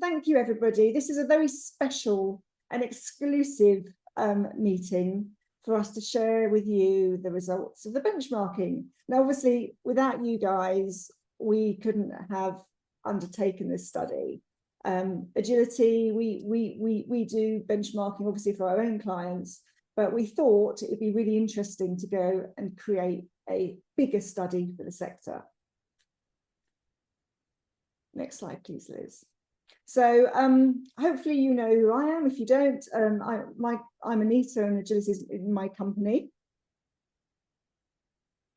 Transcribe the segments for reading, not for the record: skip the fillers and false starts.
Thank you, everybody. This is a very special and exclusive meeting for us to share with you the results of the benchmarking. Now, obviously, without you guys, we couldn't have undertaken this study. Agility, we do benchmarking, obviously, for our own clients, but we thought it would be really interesting to go and create a bigger study for the sector. Next slide, please, Liz. So hopefully you know who I am. If you don't, I'm Anita, and Agility is my company.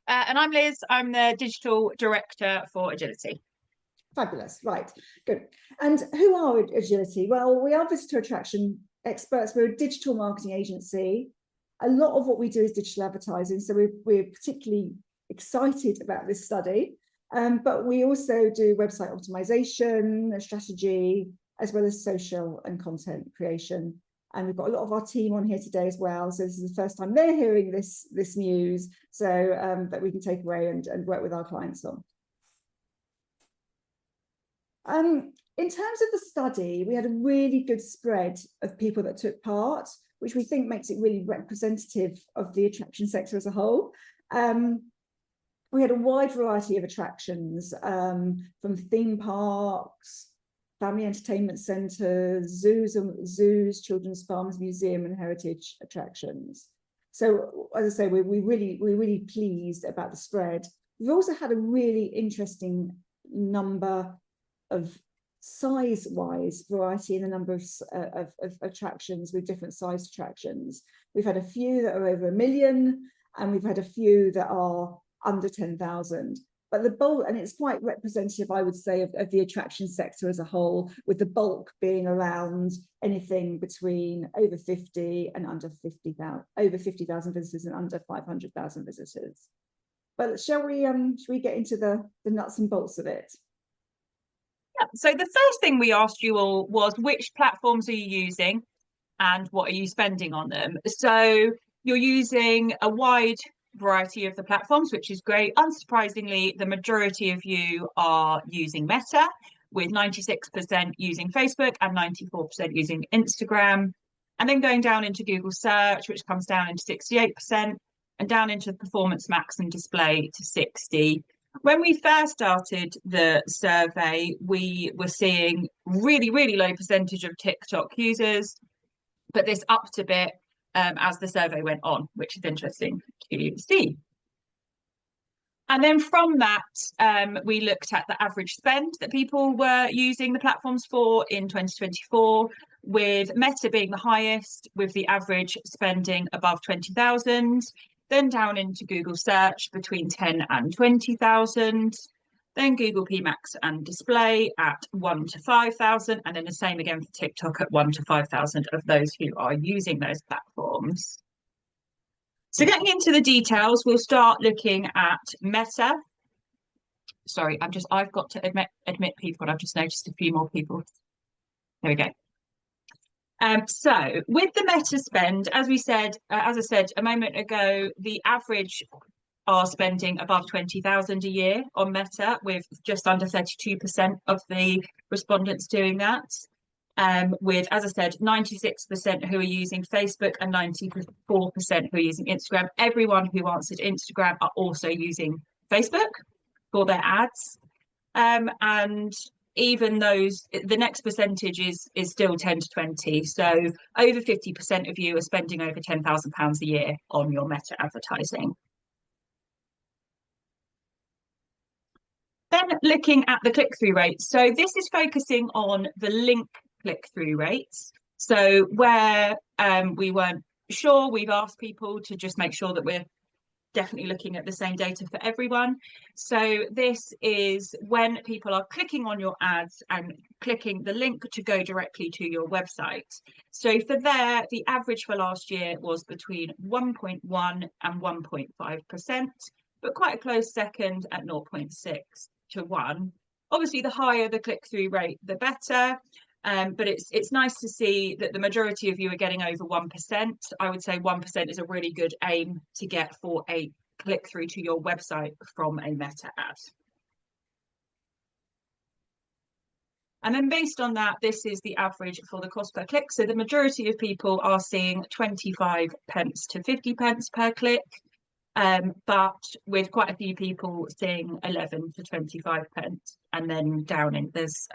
And I'm Liz. I'm the digital director for Agility. Fabulous, right, good. And who are Agility? Well, we are visitor attraction experts. We're a digital marketing agency. A lot of what we do is digital advertising, so we're particularly excited about this study. But we also do website optimization, strategy, as well as social and content creation. And we've got a lot of our team on here today as well. So this is the first time they're hearing this news, so that we can take away and work with our clients on. In terms of the study, we had a really good spread of people that took part, which we think makes it really representative of the attraction sector as a whole. We had a wide variety of attractions, from theme parks, family entertainment centres, zoos, children's farms, museum and heritage attractions. So, as I say, we're really pleased about the spread. We've also had a really interesting number of size-wise variety in the number of attractions with different sized attractions. We've had a few that are over 1 million, and we've had a few that are under 10,000, but the bulk, and it's quite representative, I would say, of the attraction sector as a whole, with the bulk being around anything between over 50 and under 50,000, over 50,000 visitors and under 500,000 visitors. But shall we get into the nuts and bolts of it? Yeah, so the first thing we asked you all was, which platforms are you using and what are you spending on them? So you're using a wide variety of the platforms, which is great. Unsurprisingly, the majority of you are using Meta, with 96% using Facebook and 94% using Instagram. And then going down into Google search, which comes down into 68%, and down into Performance Max and display to 60%. When we first started the survey, we were seeing really low percentage of TikTok users, but this upped a bit as the survey went on, which is interesting to see. And then from that, we looked at the average spend that people were using the platforms for in 2024, with Meta being the highest, with the average spending above 20,000, then down into Google search between 10 and 20,000, then Google PMax and display at 1 to 5,000, and then the same again for TikTok at 1 to 5,000 of those who are using those platforms. So getting into the details, we'll start looking at Meta. Sorry, I've got to admit people, and I've just noticed a few more people. There we go. So with the Meta spend, as I said a moment ago, the average are spending above 20,000 a year on Meta, with just under 32% of the respondents doing that. With, as I said, 96% who are using Facebook and 94% who are using Instagram. Everyone who answered Instagram are also using Facebook for their ads. And even those, the next percentage is still 10 to 20. So over 50% of you are spending over £10,000 a year on your Meta advertising. Then looking at the click-through rates. So this is focusing on the link click-through rates. So where we weren't sure, we've asked people to just make sure that we're definitely looking at the same data for everyone. So this is when people are clicking on your ads and clicking the link to go directly to your website. So for there, the average for last year was between 1.1 and 1.5%, but quite a close second at 0.6 to 1. Obviously, the higher the click-through rate, the better. But it's nice to see that the majority of you are getting over 1%. I would say 1% is a really good aim to get for a click-through to your website from a Meta ad. And then based on that, this is the average for the cost per click. So the majority of people are seeing 25 pence to 50 pence per click, but with quite a few people seeing 11 to 25 pence, and then downing, there's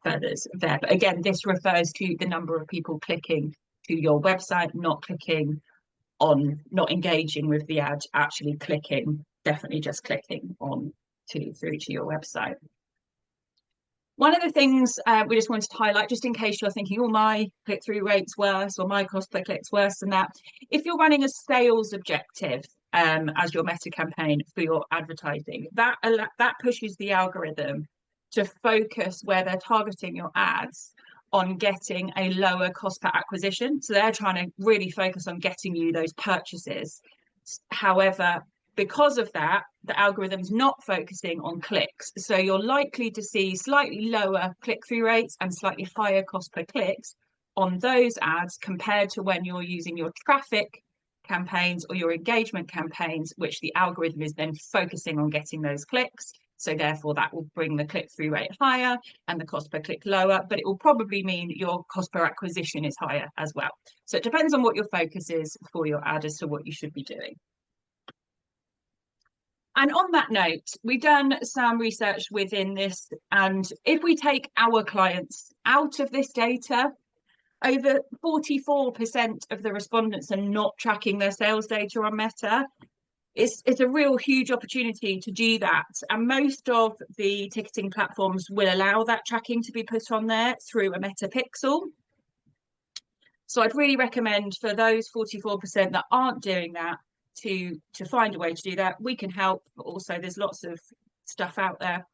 furthers there. But again, this refers to the number of people clicking to your website, not clicking on, not engaging with the ad, actually clicking, definitely just clicking on through to your website. One of the things we just wanted to highlight, just in case you're thinking, oh, my click-through rate's worse or my cost per click's worse than that. If you're running a sales objective as your meta campaign for your advertising, that pushes the algorithm to focus where they're targeting your ads on getting a lower cost per acquisition. So they're trying to really focus on getting you those purchases. However, because of that, the algorithm's not focusing on clicks. So you're likely to see slightly lower click-through rates and slightly higher cost per clicks on those ads compared to when you're using your traffic campaigns or your engagement campaigns, which the algorithm is then focusing on getting those clicks. So therefore that will bring the click-through rate higher and the cost per click lower, but it will probably mean your cost per acquisition is higher as well. So it depends on what your focus is for your ad as to what you should be doing. And on that note, we've done some research within this, and if we take our clients out of this data, over 44% of the respondents are not tracking their sales data on Meta. It's a real huge opportunity to do that. And most of the ticketing platforms will allow that tracking to be put on there through a Meta Pixel. So I'd really recommend for those 44% that aren't doing that to find a way to do that. We can help, but also there's lots of stuff out there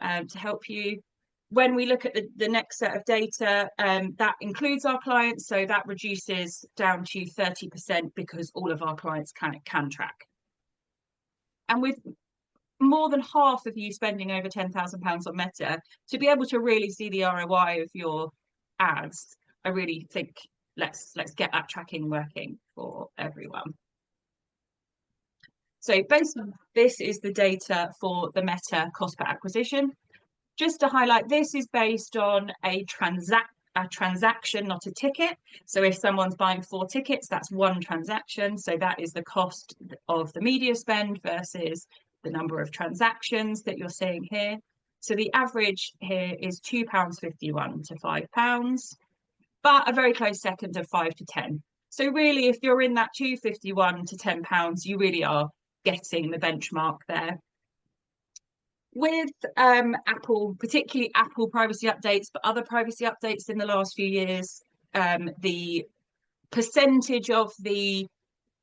to help you. When we look at the next set of data, that includes our clients, so that reduces down to 30% because all of our clients can track. And with more than half of you spending over £10,000 on Meta, to be able to really see the ROI of your ads, I really think let's get that tracking working for everyone. So based on this is the data for the Meta cost per acquisition. Just to highlight, this is based on a transaction, not a ticket. So if someone's buying 4 tickets, that's one transaction. So that is the cost of the media spend versus the number of transactions that you're seeing here. So the average here is £2.51 to £5, but a very close second of 5 to 10. So really, if you're in that £2.51 to £10, you really are getting the benchmark there. With Apple, particularly Apple privacy updates, but other privacy updates in the last few years, the percentage of the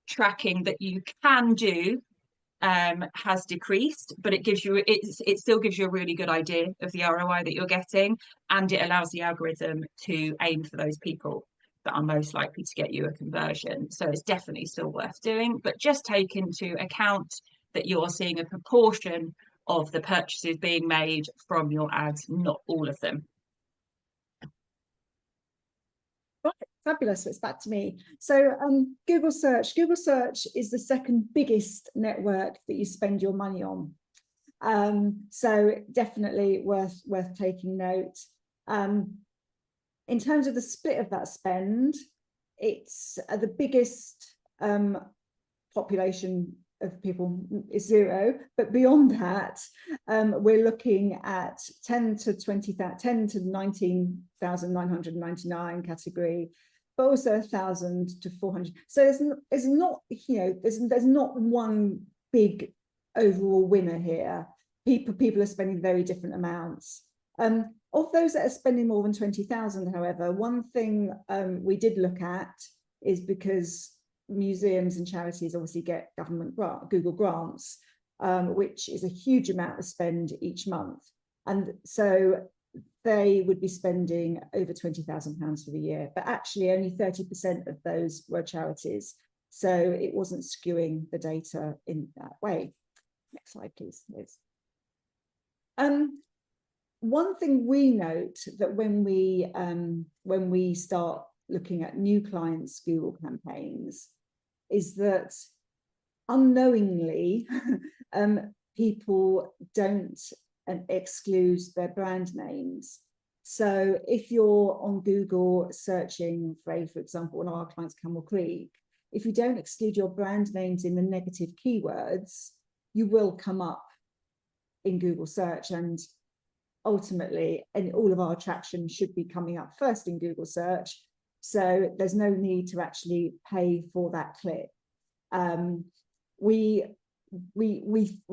tracking that you can do has decreased, but it still gives you a really good idea of the ROI that you're getting, and it allows the algorithm to aim for those people that are most likely to get you a conversion. So it's definitely still worth doing, but just take into account that you're seeing a proportion of the purchases being made from your ads, not all of them. Right, fabulous. It's back to me. So Google Search is the second biggest network that you spend your money on. So definitely worth taking note. In terms of the split of that spend, it's the biggest population of people is 0, but beyond that, we're looking at 10 to 19,999 category, but also 1,000 to 400. So there's not, you know, there's not one big overall winner here. People are spending very different amounts. Of those that are spending more than 20,000, however, one thing we did look at is because museums and charities obviously get government Google grants, which is a huge amount to spend each month. And so they would be spending over £20,000 for the year, but actually only 30% of those were charities. So it wasn't skewing the data in that way. Next slide, please, Liz. One thing we note that when we start looking at new clients' Google campaigns is that unknowingly people don't exclude their brand names. So if you're on Google searching for example, one of our clients, Camel Creek, if you don't exclude your brand names in the negative keywords, you will come up in Google search, and ultimately, and all of our attraction should be coming up first in Google search. So there's no need to actually pay for that click. We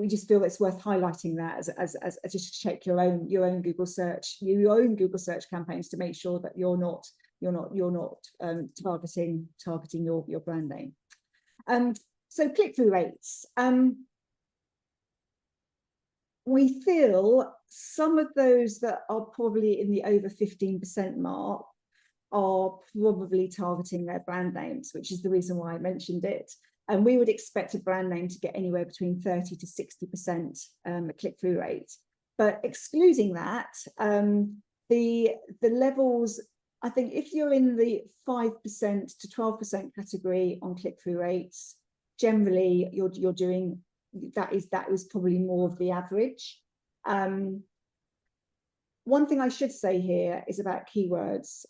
just feel it's worth highlighting that as just check your own Google search, your own Google search campaigns to make sure that you're not targeting your brand name. So click-through rates. We feel some of those that are probably in the over 15% mark are probably targeting their brand names, which is the reason why I mentioned it. And we would expect a brand name to get anywhere between 30 to 60% click-through rate. But excluding that, the levels, I think if you're in the 5% to 12% category on click-through rates, generally you're doing, that is probably more of the average. One thing I should say here is about keywords,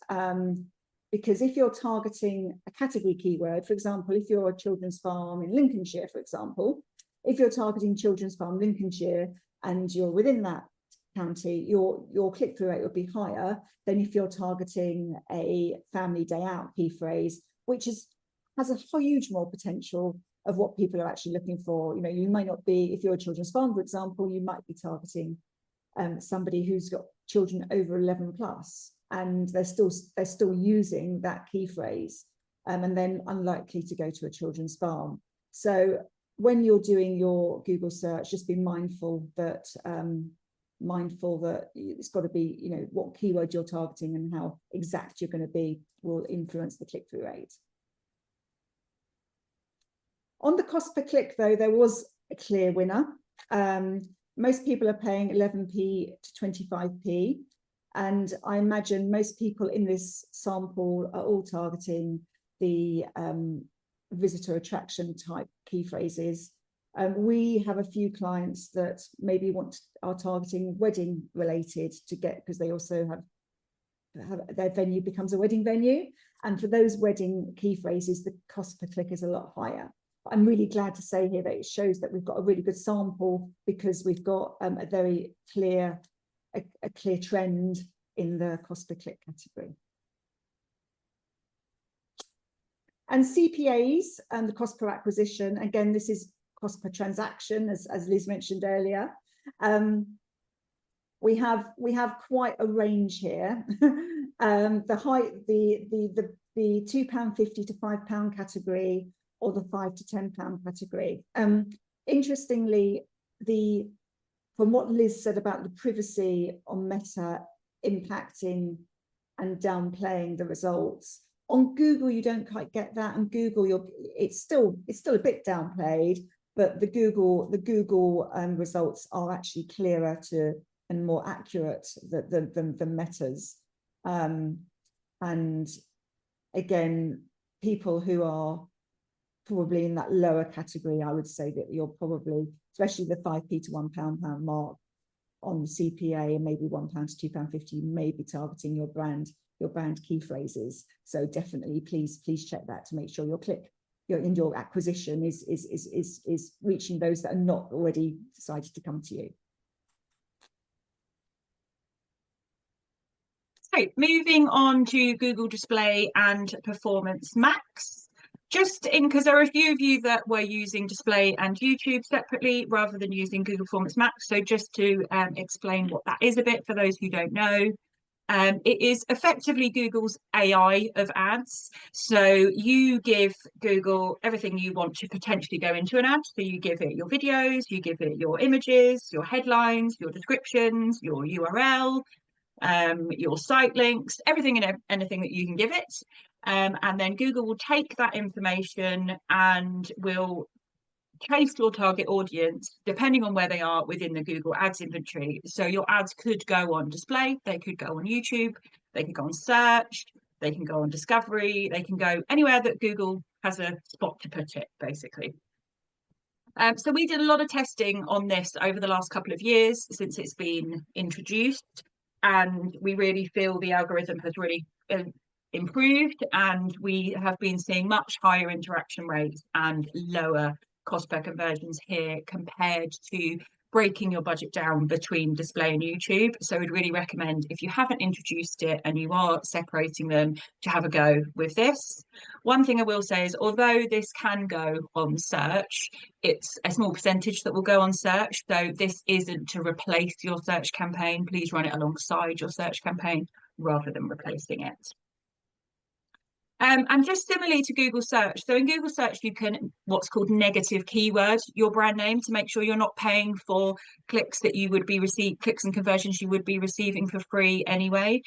because if you're targeting a category keyword, for example, if you're a children's farm in Lincolnshire, for example, if you're targeting children's farm Lincolnshire and you're within that county, your click-through rate would be higher than if you're targeting a family day out key phrase, which has a huge more potential of what people are actually looking for. You know, you might not be, if you're a children's farm, for example, you might be targeting somebody who's got children over 11 plus, and they're still using that key phrase, and then unlikely to go to a children's farm. So when you're doing your Google search, just be mindful that it's got to be, you know, what keyword you're targeting and how exact you're going to be will influence the click-through rate. On the cost per click, though, there was a clear winner. Most people are paying 11p to 25p. And I imagine most people in this sample are all targeting the visitor attraction type key phrases. We have a few clients that maybe are targeting wedding related to get, because they also have their venue becomes a wedding venue. And for those wedding key phrases, the cost per click is a lot higher. I'm really glad to say here that it shows that we've got a really good sample, because we've got a very clear trend in the cost per click category. And CPAs and the cost per acquisition, again, this is cost per transaction, as Liz mentioned earlier. We have quite a range here. The £2.50 to £5 category, or the £5 to £10 category. Interestingly, from what Liz said about the privacy on Meta impacting and downplaying the results, on Google you don't quite get that. On Google, it's still a bit downplayed, but the Google results are actually clearer and more accurate than Meta's. And again, people who are probably in that lower category, I would say that you're probably, especially the 5p to £1 mark on the CPA, and maybe £1 to £2.50, you may be targeting your brand key phrases. So definitely, please check that to make sure your acquisition is reaching those that are not already decided to come to you. So moving on to Google Display and Performance Max. Just because there are a few of you that were using Display and YouTube separately rather than using Google Performance Max. So just to explain what that is a bit for those who don't know. It is effectively Google's AI of ads. So you give Google everything you want to potentially go into an ad. So you give it your videos, you give it your images, your headlines, your descriptions, your URL, your site links, everything and anything that you can give it. And then Google will take that information and will trace your target audience depending on where they are within the Google Ads inventory. So your ads could go on display, they could go on YouTube, they could go on search, they can go on discovery, they can go anywhere that Google has a spot to put it, basically. So we did a lot of testing on this over the last couple of years since it's been introduced. and we really feel the algorithm has really improved, and we have been seeing much higher interaction rates and lower cost per conversions here compared to breaking your budget down between display and YouTube. So we'd really recommend, if you haven't introduced it and you are separating them, to have a go with this. One thing I will say is, although this can go on search, it's a small percentage that will go on search. So this isn't to replace your search campaign. Please run it alongside your search campaign rather than replacing it. And just similarly to Google search, so in Google search you can what's called negative keyword your brand name to make sure you're not paying for clicks that you would be clicks and conversions you would be receiving for free anyway.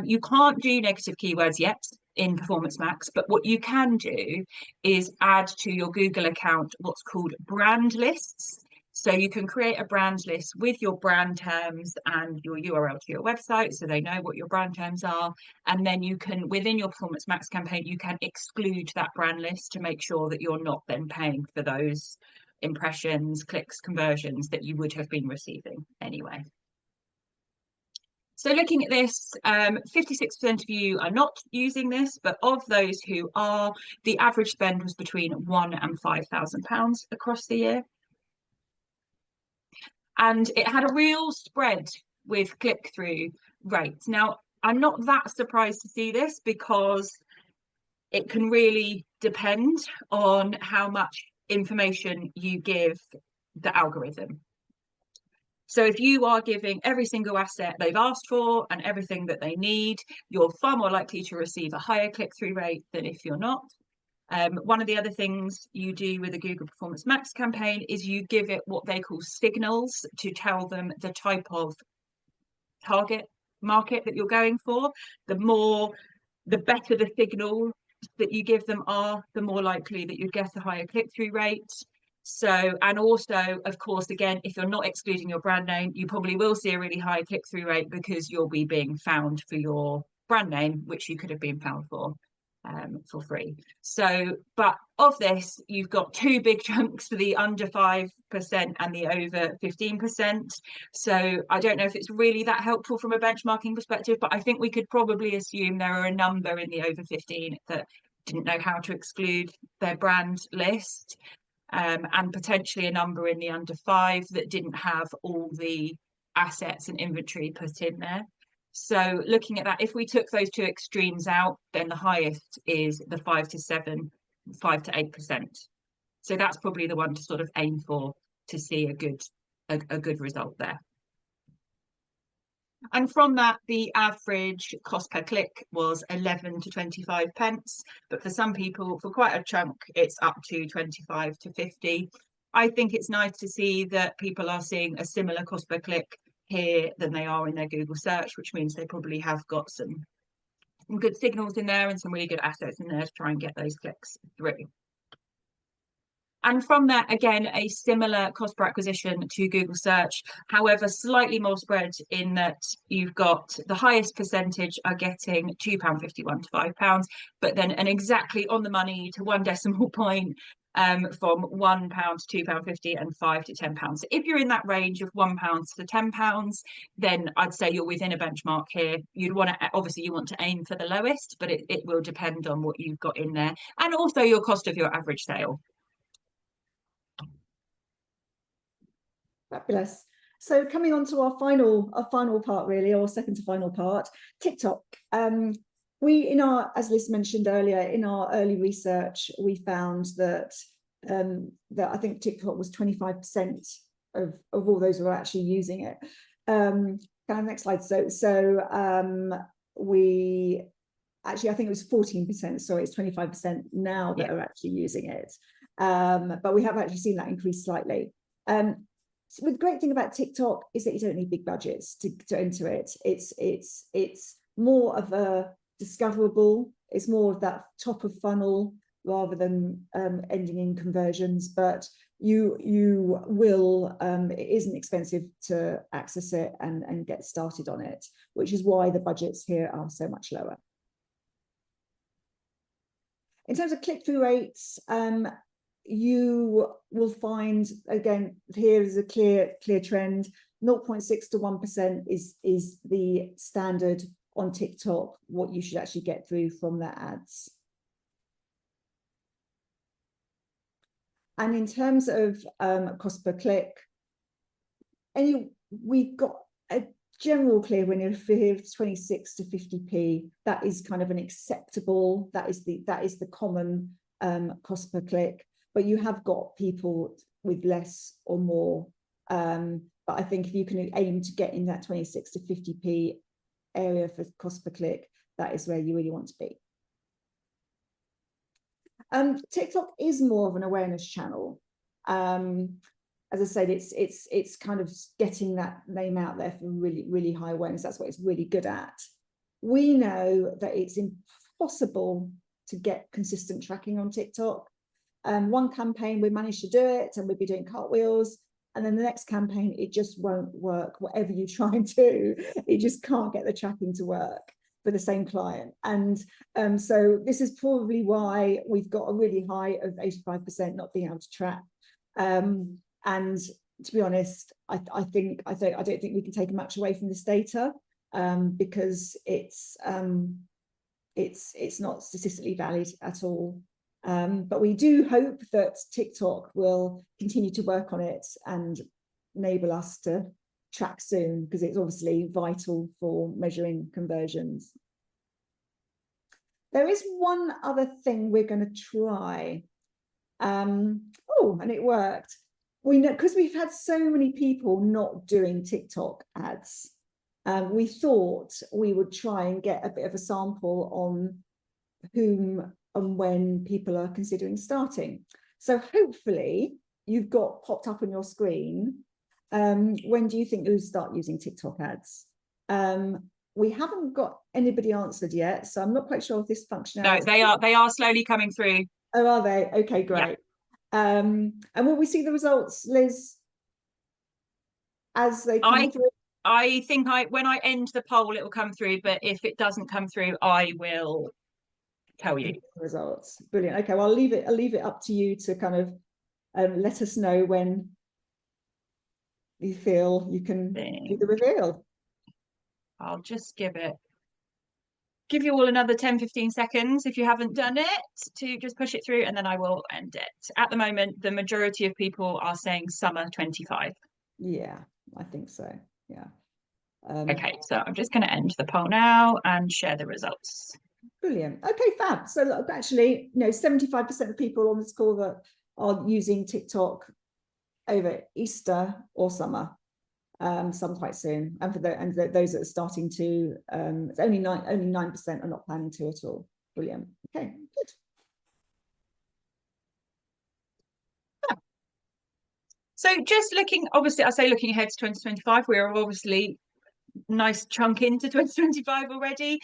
You can't do negative keywords yet in Performance Max, but what you can do is add to your Google account what's called brand lists. So you can create a brand list with your brand terms and your URL to your website, so they know what your brand terms are. And then you can, within your Performance Max campaign, you can exclude that brand list to make sure that you're not then paying for those impressions, clicks, conversions that you would have been receiving anyway. So looking at this, 56% of you are not using this, but of those who are, the average spend was between £1,000 and £5,000 across the year. And it had a real spread with click-through rates. Now, I'm not that surprised to see this because it can really depend on how much information you give the algorithm. So if you are giving every single asset they've asked for and everything that they need, you're far more likely to receive a higher click-through rate than if you're not. One of the other things you do with a Google Performance Max campaign is you give it what they call signals to tell them the type of target market that you're going for. The better the signal that you give them are, the more likely that you get a higher click-through rate. So, and also, of course, again, if you're not excluding your brand name, you probably will see a really high click-through rate because you'll be being found for your brand name, which you could have been found for free. So, but of this, you've got two big chunks for the under 5% and the over 15%. So I don't know if it's really that helpful from a benchmarking perspective, but I think we could probably assume there are a number in the over 15 that didn't know how to exclude their brand list, and potentially a number in the under 5 that didn't have all the assets and inventory put in there. So looking at that, if we took those two extremes out, then the highest is the 5 to 8%. So that's probably the one to sort of aim for to see a good result there. And from that, the average cost per click was 11 to 25 pence. But for some people, for quite a chunk, it's up to 25 to 50. I think it's nice to see that people are seeing a similar cost per click here than they are in their Google search, which means they probably have got some good signals in there and some really good assets in there to try and get those clicks through. And from that, again, a similar cost per acquisition to Google search, however, slightly more spread in that you've got the highest percentage are getting £2.51 to £5, but then an exactly on the money to one decimal point from £1 to £2.50 and £5 to £10. So if you're in that range of £1 to £10, then I'd say you're within a benchmark here. You'd want to, obviously you want to aim for the lowest, but it will depend on what you've got in there and also your cost of your average sale. Fabulous. So coming on to our final part, really, or second to final part, TikTok. As Liz mentioned earlier, in our early research, we found that I think TikTok was 25% of all those who are actually using it. Kind of next slide. We actually, I think it was 14%. Sorry, it's 25% now that are actually using it. But we have actually seen that increase slightly. So the great thing about TikTok is that you don't need big budgets to enter it. It's more of a discoverable. It's more of that top of funnel rather than ending in conversions. But it isn't expensive to access it and get started on it, which is why the budgets here are so much lower. In terms of click-through rates, you will find, again, here is a clear trend. 0.6 to 1% is the standard on TikTok, what you should actually get through from their ads. And in terms of cost per click, we've got a general clear winner for 26 to 50p. That is kind of an acceptable, that is the common cost per click, but you have got people with less or more. But I think if you can aim to get in that 26 to 50p area for cost per click, that is where you really want to be. TikTok is more of an awareness channel. As I said, it's kind of getting that name out there for really, really high awareness. That's what it's really good at. We know that it's impossible to get consistent tracking on TikTok. One campaign we managed to do it and we'd be doing cartwheels, and then the next campaign it just won't work. Whatever you try and do, it just can't get the tracking to work for the same client. And so this is probably why we've got a really high of 85% not being able to track. And to be honest, I don't think we can take much away from this data, because it's not statistically valid at all. But we do hope that TikTok will continue to work on it and enable us to track soon, because it's obviously vital for measuring conversions. There is one other thing we're going to try. Oh, and it worked. We know, because we've had so many people not doing TikTok ads, we thought we would try and get a bit of a sample on whom and when people are considering starting. So hopefully you've got popped up on your screen, when do you think you'll start using TikTok ads? We haven't got anybody answered yet, so I'm not quite sure if this functionality... No, they are slowly coming through. Oh, are they? Okay, great. Yeah. And will we see the results, Liz, as they come through? I think when I end the poll, it will come through, but if it doesn't come through, I will tell you. Results. Brilliant. Okay, well, I'll leave it up to you to kind of let us know when you feel you can do the reveal. I'll just give you all another 10-15 seconds if you haven't done it, to just push it through, and then I will end it. At the moment, the majority of people are saying summer 25. Yeah, I think so. Yeah. Okay, so I'm just going to end the poll now and share the results. Brilliant. Okay, fab. So look, actually, 75% of people on this call that are using TikTok over Easter or summer, some quite soon, and for those that are starting to, it's only 9% are not planning to at all. Brilliant. Okay, good. Yeah. So just looking, obviously, I say looking ahead to 2025, we are obviously nice chunk into 2025 already,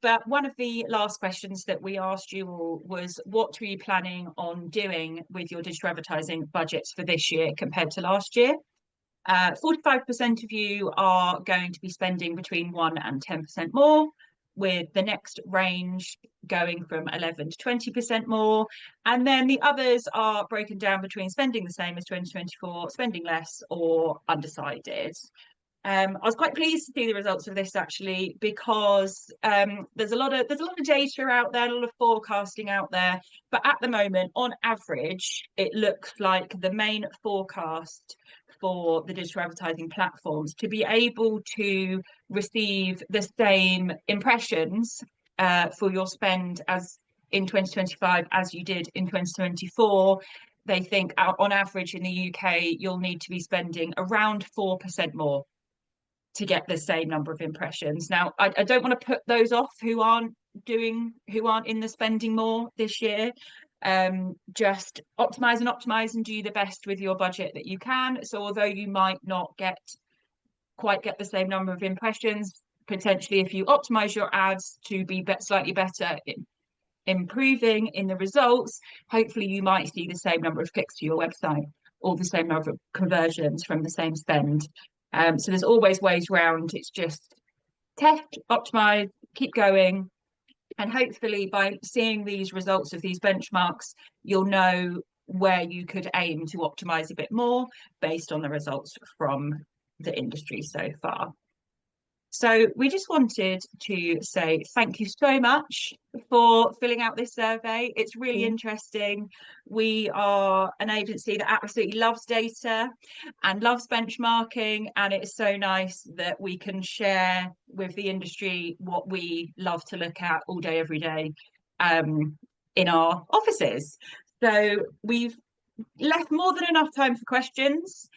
but one of the last questions that we asked you all was, what were you planning on doing with your digital advertising budgets for this year compared to last year? 45% of you are going to be spending between 1% and 10% more, with the next range going from 11% to 20% more. And then the others are broken down between spending the same as 2024, spending less, or undecided. I was quite pleased to see the results of this, actually, because there's a lot of data out there, a lot of forecasting out there, but at the moment, on average, it looks like the main forecast for the digital advertising platforms to be able to receive the same impressions for your spend as in 2025 as you did in 2024. They think on average in the UK, you'll need to be spending around 4% more to get the same number of impressions. Now, I don't want to put those off who aren't in the spending more this year. Just optimize and do the best with your budget that you can. So although you might not quite get the same number of impressions, potentially if you optimize your ads to be slightly better in improving in the results, hopefully you might see the same number of clicks to your website or the same number of conversions from the same spend. So there's always ways around. It's just test, optimize, keep going. And hopefully by seeing these results of these benchmarks, you'll know where you could aim to optimize a bit more based on the results from the industry so far. So we just wanted to say thank you so much for filling out this survey. It's really interesting. We are an agency that absolutely loves data and loves benchmarking, and it's so nice that we can share with the industry what we love to look at all day, every day in our offices. So we've left more than enough time for questions,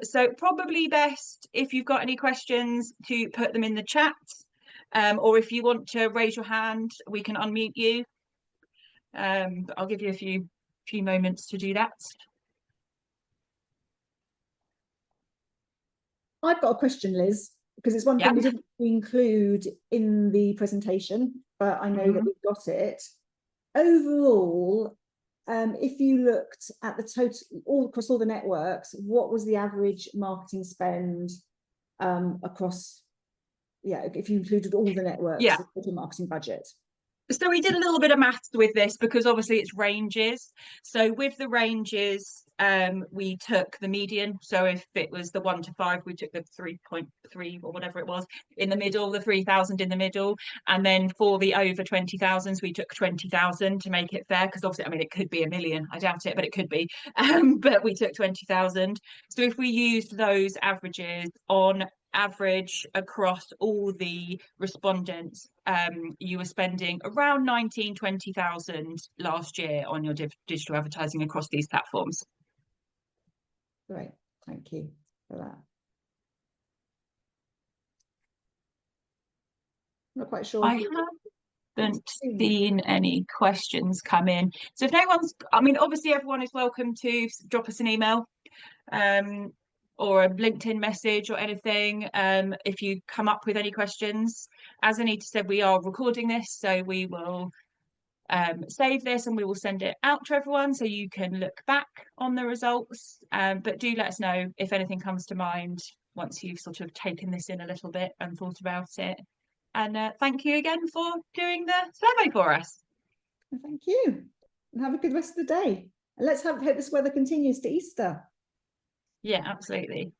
so probably best if you've got any questions to put them in the chat, or if you want to raise your hand we can unmute you, but I'll give you a few moments to do that. I've got a question, Liz, because it's one thing we didn't include in the presentation, but I know that we've got it. Overall, if you looked at the total all across all the networks, what was the average marketing spend across, if you included all the networks, the total marketing budget? So we did a little bit of maths with this because obviously it's ranges. So with the ranges, we took the median. So if it was the 1 to 5, we took the 3.3 or whatever it was in the middle, the 3,000 in the middle. And then for the over 20,000s, we took 20,000 to make it fair, because obviously, I mean, it could be 1 million. I doubt it, but it could be. But we took 20,000. So if we used those averages on average across all the respondents, you were spending around 20,000 last year on your digital advertising across these platforms. Great, thank you for that. I'm not quite sure. I haven't seen any questions come in. So if no one's, I mean, obviously everyone is welcome to drop us an email, or a LinkedIn message or anything, if you come up with any questions. As Anita said, we are recording this, so we will save this and we will send it out to everyone so you can look back on the results, but do let us know if anything comes to mind once you've sort of taken this in a little bit and thought about it. And thank you again for doing the survey for us. Thank you, and have a good rest of the day, and let's hope this weather continues to Easter. Yeah, absolutely.